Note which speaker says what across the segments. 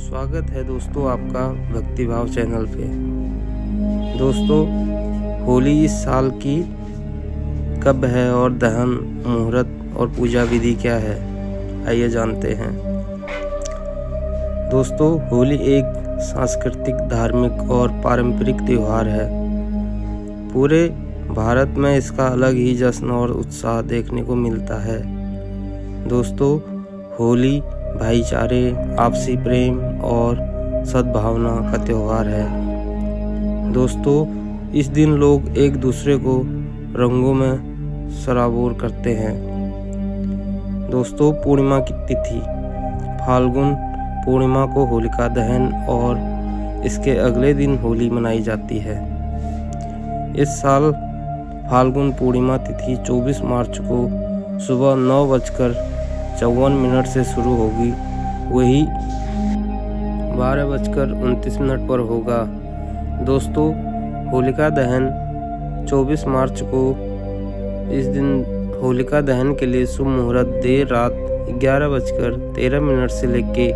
Speaker 1: स्वागत है दोस्तों आपका भक्तिभाव चैनल पे। दोस्तों, होली इस साल की कब है और दहन मुहूर्त और पूजा विधि क्या है, आइए जानते हैं। दोस्तों, होली एक सांस्कृतिक, धार्मिक और पारंपरिक त्यौहार है। पूरे भारत में इसका अलग ही जश्न और उत्साह देखने को मिलता है। दोस्तों, होली भाईचारे, आपसी प्रेम और सद्भावना का त्यौहार है। दोस्तों, इस दिन लोग एक दूसरे को रंगों में सराबोर करते हैं। दोस्तों, पूर्णिमा की तिथि फाल्गुन पूर्णिमा को होलिका दहन और इसके अगले दिन होली मनाई जाती है। इस साल फाल्गुन पूर्णिमा तिथि 24 मार्च को सुबह 9:54 से शुरू होगी, वही 12:29 पर होगा। दोस्तों, होलिका दहन 24 मार्च को इस दिन होलिका दहन के लिए शुभ मुहूर्त देर रात 11:13 से लेके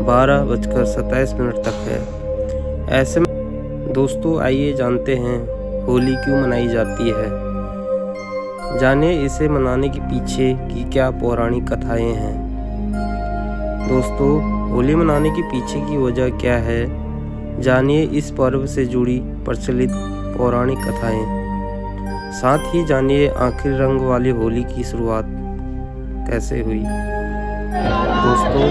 Speaker 1: 12:27 तक है। ऐसे में दोस्तों, आइए जानते हैं होली क्यों मनाई जाती है। जानिए इसे मनाने के पीछे की क्या पौराणिक कथाएं हैं। दोस्तों, होली मनाने के पीछे की वजह क्या है, जानिए इस पर्व से जुड़ी प्रचलित पौराणिक कथाएं। साथ ही जानिए आखिर रंग वाली होली की शुरुआत कैसे हुई। दोस्तों,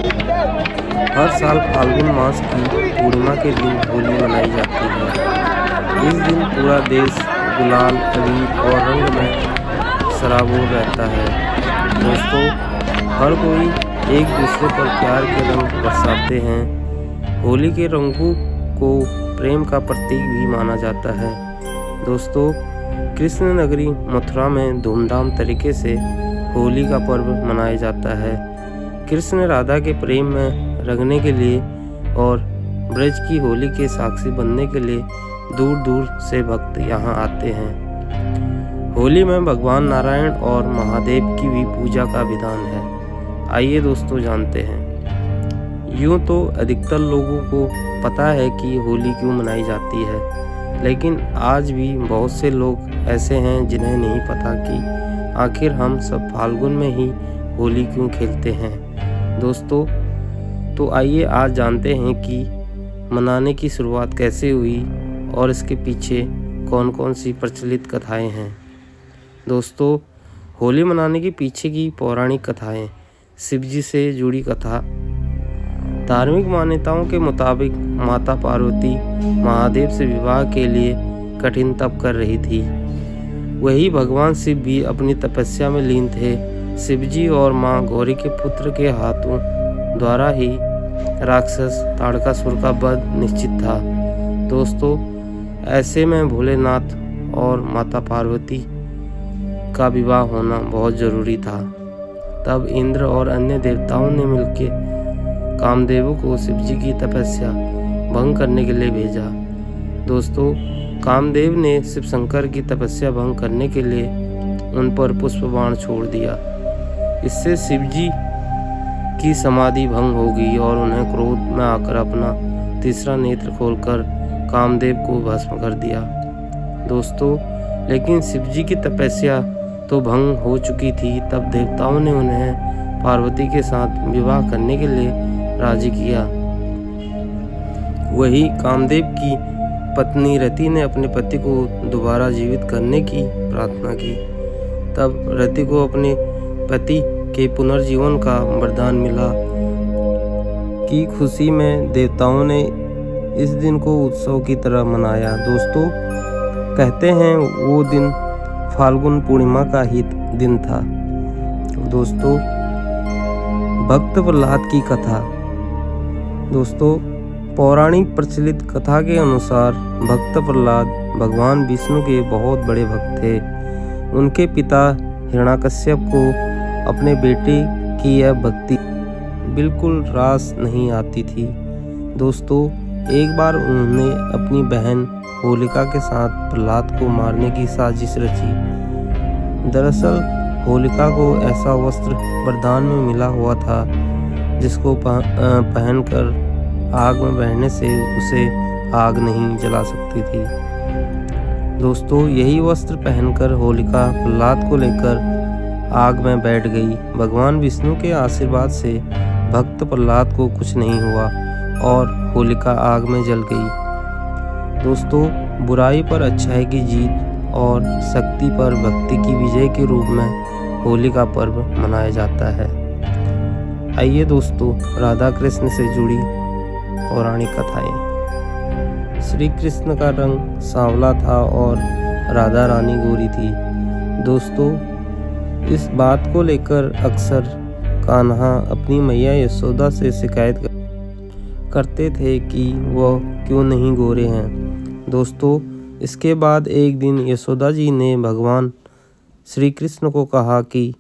Speaker 1: हर साल फाल्गुन मास की पूर्णिमा के दिन होली मनाई जाती है। इस दिन पूरा देश गुलाल, अबीर और रंग में सराबोर रहता है। दोस्तों, हर कोई एक दूसरे पर प्यार के रंग बरसाते हैं। होली के रंगों को प्रेम का प्रतीक भी माना जाता है। दोस्तों, कृष्ण नगरी मथुरा में धूमधाम तरीके से होली का पर्व मनाया जाता है। कृष्ण राधा के प्रेम में रंगने के लिए और ब्रज की होली के साक्षी बनने के लिए दूर दूर से भक्त यहाँ आते हैं। होली में भगवान नारायण और महादेव की भी पूजा का विधान है। आइए दोस्तों जानते हैं। यूँ तो अधिकतर लोगों को पता है कि होली क्यों मनाई जाती है, लेकिन आज भी बहुत से लोग ऐसे हैं जिन्हें नहीं पता कि आखिर हम सब फाल्गुन में ही होली क्यों खेलते हैं। दोस्तों, तो आइए आज जानते हैं कि मनाने की शुरुआत कैसे हुई और इसके पीछे कौन कौन सी प्रचलित कथाएं हैं। दोस्तों, होली मनाने के पीछे की पौराणिक कथाएं। शिवजी से जुड़ी कथा। धार्मिक मान्यताओं के मुताबिक माता पार्वती महादेव से विवाह के लिए कठिन तप कर रही थी। वही भगवान शिव भी अपनी तपस्या में लीन थे। शिवजी और मां गौरी के पुत्र के हाथों द्वारा ही राक्षस ताड़कासुर का वध निश्चित था। दोस्तों, ऐसे में भोलेनाथ और माता पार्वती का विवाह होना बहुत जरूरी था। तब इंद्र और अन्य देवताओं ने मिलकर कामदेव को शिवजी की तपस्या भंग करने के लिए भेजा। दोस्तों, कामदेव ने शिव शंकर की तपस्या भंग करने के लिए उन पर पुष्प बाण छोड़ दिया। इससे शिवजी की समाधि भंग हो गई और उन्हें क्रोध में आकर अपना तीसरा नेत्र खोलकर कामदेव को भस्म कर दिया। दोस्तों, लेकिन शिवजी की तपस्या तो भंग हो चुकी थी। तब देवताओं ने उन्हें पार्वती के साथ विवाह करने के लिए राजी किया। वही कामदेव की पत्नी रति ने अपने पति को दोबारा जीवित करने की प्रार्थना की। तब रति को अपने पति के पुनर्जीवन का वरदान मिला। की खुशी में देवताओं ने इस दिन को उत्सव की तरह मनाया। दोस्तों, कहते हैं वो दिन फाल्गुन पूर्णिमा का ही दिन था। दोस्तों, भक्त प्रहलाद की कथा। दोस्तों, पौराणिक प्रचलित कथा के अनुसार भक्त प्रहलाद भगवान विष्णु के बहुत बड़े भक्त थे। उनके पिता हिरण्याकश्यप को अपने बेटे की यह भक्ति बिल्कुल रास नहीं आती थी। दोस्तों, एक बार उन्होंने अपनी बहन होलिका के साथ प्रहलाद को मारने की साजिश रची। दरअसल होलिका को ऐसा वस्त्र वरदान में मिला हुआ था जिसको पहनकर आग में बैठने से उसे आग नहीं जला सकती थी। दोस्तों, यही वस्त्र पहनकर होलिका प्रहलाद को लेकर आग में बैठ गई। भगवान विष्णु के आशीर्वाद से भक्त प्रहलाद को कुछ नहीं हुआ और होलिका आग में जल गई। दोस्तों, बुराई पर अच्छाई की जीत और शक्ति पर भक्ति की विजय के रूप में होली का पर्व मनाया जाता है। आइए दोस्तों, राधा कृष्ण से जुड़ी पौराणिक कथाएं। श्री कृष्ण का रंग सांवला था और राधा रानी गोरी थी। दोस्तों, इस बात को लेकर अक्सर कान्हा अपनी मैया यशोदा से शिकायत करते थे कि वह क्यों नहीं गोरे हैं। दोस्तों, इसके बाद एक दिन यशोदा जी ने भगवान श्री कृष्ण को कहा कि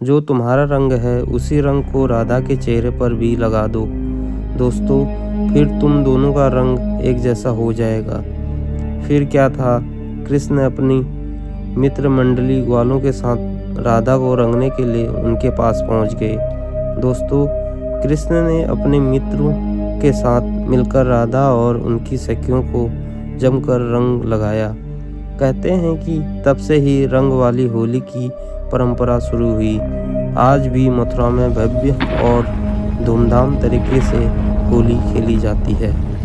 Speaker 1: जो तुम्हारा रंग है उसी रंग को राधा के चेहरे पर भी लगा दो। दोस्तों, फिर तुम दोनों का रंग एक जैसा हो जाएगा। फिर क्या था, कृष्ण अपनी मित्र मंडली ग्वालों के साथ राधा को रंगने के लिए उनके पास पहुंच गए। दोस्तों, कृष्ण ने अपने मित्रों के साथ मिलकर राधा और उनकी सखियों को जमकर रंग लगाया। कहते हैं कि तब से ही रंग वाली होली की परंपरा शुरू हुई। आज भी मथुरा में भव्य और धूमधाम तरीके से होली खेली जाती है।